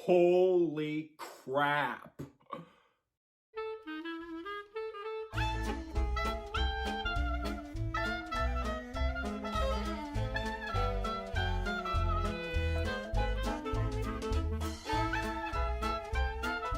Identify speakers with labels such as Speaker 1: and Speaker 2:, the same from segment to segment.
Speaker 1: Holy crap.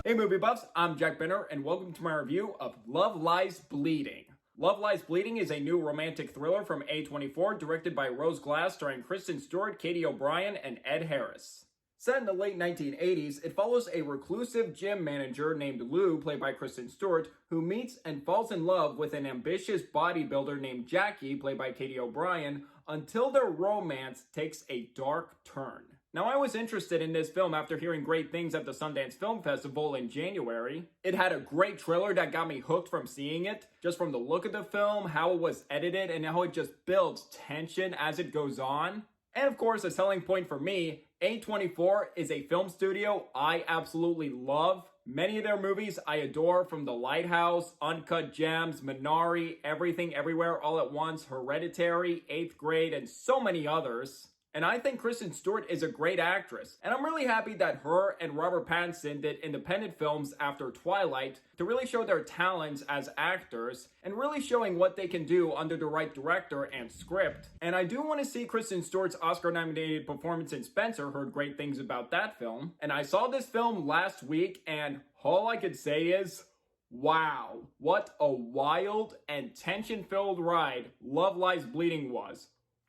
Speaker 1: Hey movie buffs, I'm Jack Benner and welcome to my review of Love Lies Bleeding. Love Lies Bleeding is a new romantic thriller from A24 directed by Rose Glass starring Kristen, Stewart, Katy O'Brien, and Ed Harris. Set in the late 1980s, it follows a reclusive gym manager named Lou, played by Kristen Stewart, who meets and falls in love with an ambitious bodybuilder named Jackie, played by Katy O'Brien, until their romance takes a dark turn. Now, I was interested in this film after hearing great things at the Sundance Film Festival in January. It had a great trailer that got me hooked from seeing it, just from the look of the film, how it was edited, and how it just builds tension as it goes on. And of course, a selling point for me, A24 is a film studio I absolutely love. Many of their movies I adore, from The Lighthouse, Uncut Gems, Minari, Everything Everywhere All at Once, Hereditary, 8th Grade, and so many others. And I think Kristen Stewart is a great actress, and I'm really happy that her and Robert Pattinson did independent films after Twilight to really show their talents as actors, and really showing what they can do under the right director and script. And I do want to see Kristen Stewart's Oscar-nominated performance in Spencer, heard great things about that film. And I saw this film last week, and all I could say is, wow, what a wild and tension-filled ride Love Lies Bleeding was.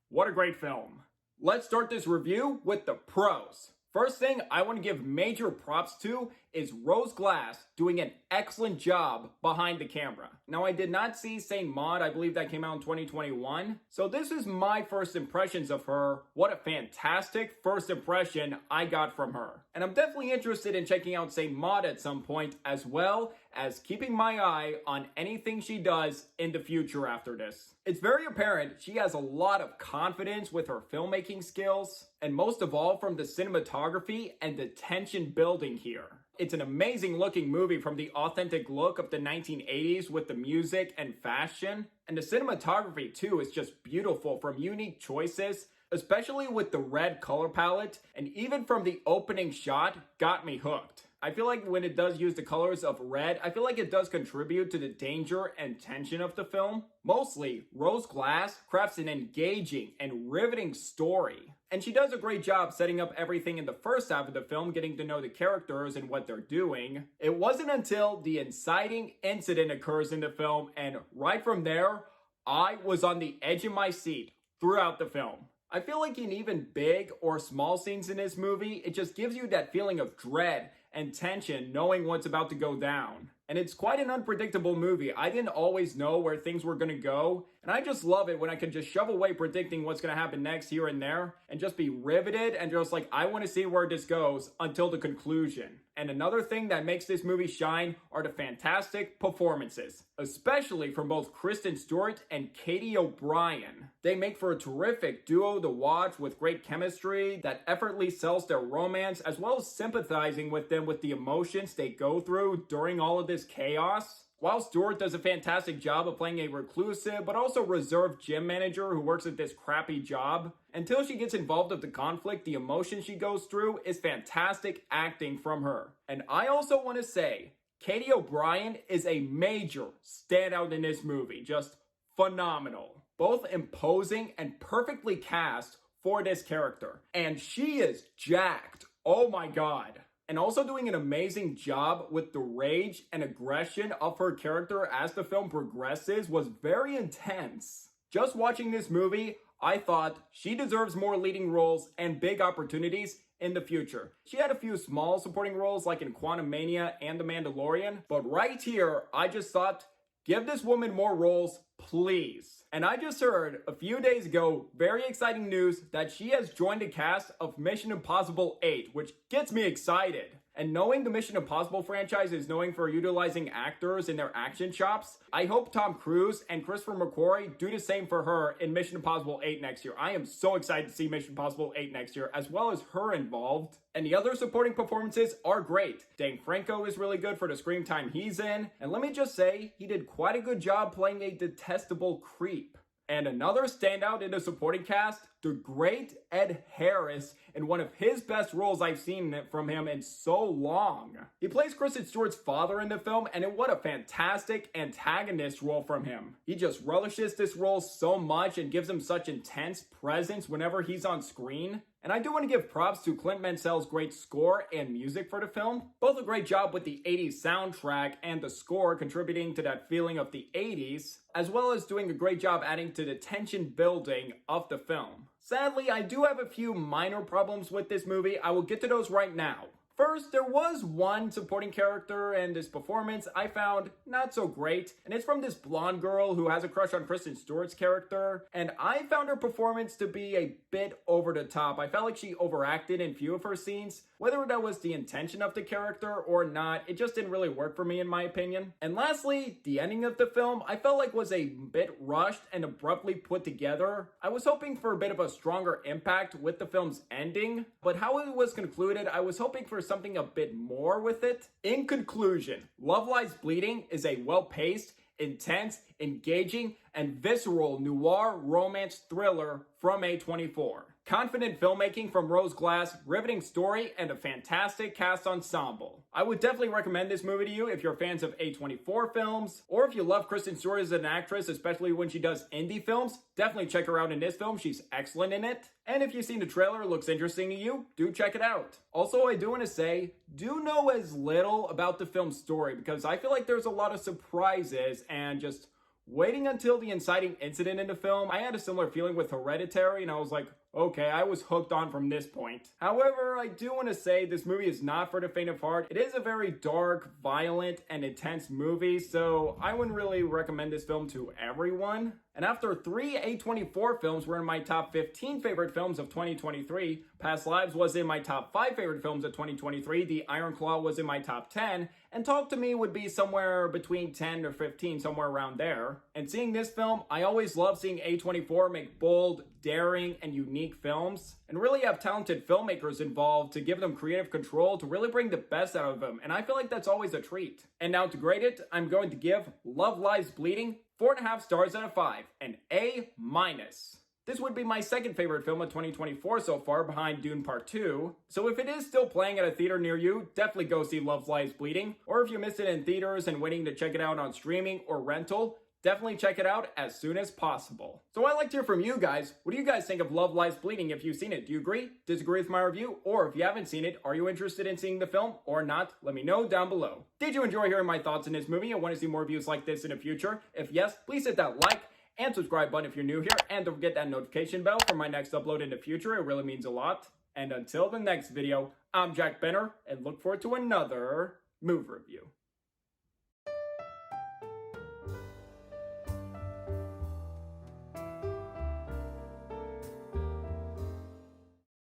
Speaker 1: What a great film. Let's start this review with the pros. First thing I want to give major props to is Rose Glass doing an excellent job behind the camera. Now, I did not see Saint Maud, I believe that came out in 2021. So this is my first impressions of her. What a fantastic first impression I got from her. And I'm definitely interested in checking out Saint Maud at some point, as well as keeping my eye on anything she does in the future after this. It's very apparent she has a lot of confidence with her filmmaking skills, and most of all from the cinematography and the tension building here. It's an amazing looking movie from the authentic look of the 1980s with the music and fashion. And the cinematography too is just beautiful, from unique choices, especially with the red color palette, and even from the opening shot got me hooked. I feel like when it does use the colors of red, I feel like it does contribute to the danger and tension of the film. Mostly, Rose Glass crafts an engaging and riveting story. And she does a great job setting up everything in the first half of the film, getting to know the characters and what they're doing. It wasn't until the inciting incident occurs in the film, and right from there, I was on the edge of my seat throughout the film. I feel like in even big or small scenes in this movie, it just gives you that feeling of dread and tension knowing what's about to go down. And it's quite an unpredictable movie. I didn't always know where things were going to go, and I just love it when I can just shove away predicting what's going to happen next here and there, and just be riveted and just like, I want to see where this goes until the conclusion. And another thing that makes this movie shine are the fantastic performances, especially from both Kristen Stewart and Katy O'Brien. They make for a terrific duo to watch with great chemistry that effortlessly sells their romance, as well as sympathizing with them with the emotions they go through during all of this chaos. While Stewart does a fantastic job of playing a reclusive but also reserved gym manager who works at this crappy job, until she gets involved with the conflict, the emotion she goes through is fantastic acting from her. And I also want to say, Katy O'Brien is a major standout in this movie, just phenomenal. Both imposing and perfectly cast for this character. And she is jacked, oh my god. And also doing an amazing job with the rage and aggression of her character as the film progresses was very intense. Just watching this movie, I thought she deserves more leading roles and big opportunities in the future. She had a few small supporting roles like in Quantumania and The Mandalorian, but right here, I just thought, give this woman more roles, please. And I just heard a few days ago very exciting news that she has joined the cast of Mission Impossible 8, which gets me excited. And knowing the Mission Impossible franchise is known for utilizing actors in their action chops, I hope Tom Cruise and Christopher McQuarrie do the same for her in Mission Impossible 8 next year. I am so excited to see Mission Impossible 8 next year, as well as her involved. And the other supporting performances are great. Dane Franco is really good for the screen time he's in. And let me just say, he did quite a good job playing a detestable creep. And another standout in the supporting cast, the great Ed Harris in one of his best roles I've seen from him in so long. He plays Kristen Stewart's father in the film, and what a fantastic antagonist role from him. He just relishes this role so much and gives him such intense presence whenever he's on screen. And I do want to give props to Clint Mansell's great score and music for the film. Both a great job with the 80s soundtrack and the score contributing to that feeling of the 80s, as well as doing a great job adding to the tension building of the film. Sadly, I do have a few minor problems with this movie. I will get to those right now. First, there was one supporting character and this performance I found not so great, and it's from this blonde girl who has a crush on Kristen Stewart's character, and I found her performance to be a bit over the top. I felt like she overacted in few of her scenes. Whether that was the intention of the character or not, it just didn't really work for me in my opinion. And lastly, the ending of the film I felt like was a bit rushed and abruptly put together. I was hoping for a bit of a stronger impact with the film's ending, but how it was concluded, I was hoping for something a bit more with it. In conclusion, Love Lies Bleeding is a well-paced, intense, engaging, and visceral noir romance thriller from A24. Confident filmmaking from Rose Glass, riveting story, and a fantastic cast ensemble. I would definitely recommend this movie to you if you're fans of A24 films, or if you love Kristen Stewart as an actress, especially when she does indie films. Definitely check her out in this film, she's excellent in it. And if you've seen the trailer, it looks interesting to you, do check it out. Also, I do want to say, do know as little about the film's story, because I feel like there's a lot of surprises, and just waiting until the inciting incident in the film, I had a similar feeling with Hereditary, and I was like, okay, I was hooked on from this point. However, I do want to say this movie is not for the faint of heart. It is a very dark, violent, and intense movie, so I wouldn't really recommend this film to everyone. And after 3 A24 films were in my top 15 favorite films of 2023, Past Lives was in my top 5 favorite films of 2023, The Iron Claw was in my top 10, and Talk to Me would be somewhere between 10 or 15, somewhere around there. And seeing this film, I always love seeing A24 make bold, daring, and unique films, and really have talented filmmakers involved to give them creative control to really bring the best out of them, and I feel like that's always a treat. And now to grade it, I'm going to give Love Lies Bleeding 4.5 stars out of 5, an A-. This would be my second favorite film of 2024 so far, behind Dune Part 2. So if it is still playing at a theater near you, definitely go see Love Lies Bleeding. Or if you missed it in theaters and waiting to check it out on streaming or rental, definitely check it out as soon as possible. So I'd like to hear from you guys. What do you guys think of Love Lies Bleeding if you've seen it? Do you agree, disagree with my review? Or if you haven't seen it, are you interested in seeing the film or not? Let me know down below. Did you enjoy hearing my thoughts on this movie and want to see more reviews like this in the future? If yes, please hit that like and subscribe button if you're new here, and don't forget that notification bell for my next upload in the future. It really means a lot. And until the next video, I'm Jack Benner, and look forward to another movie review.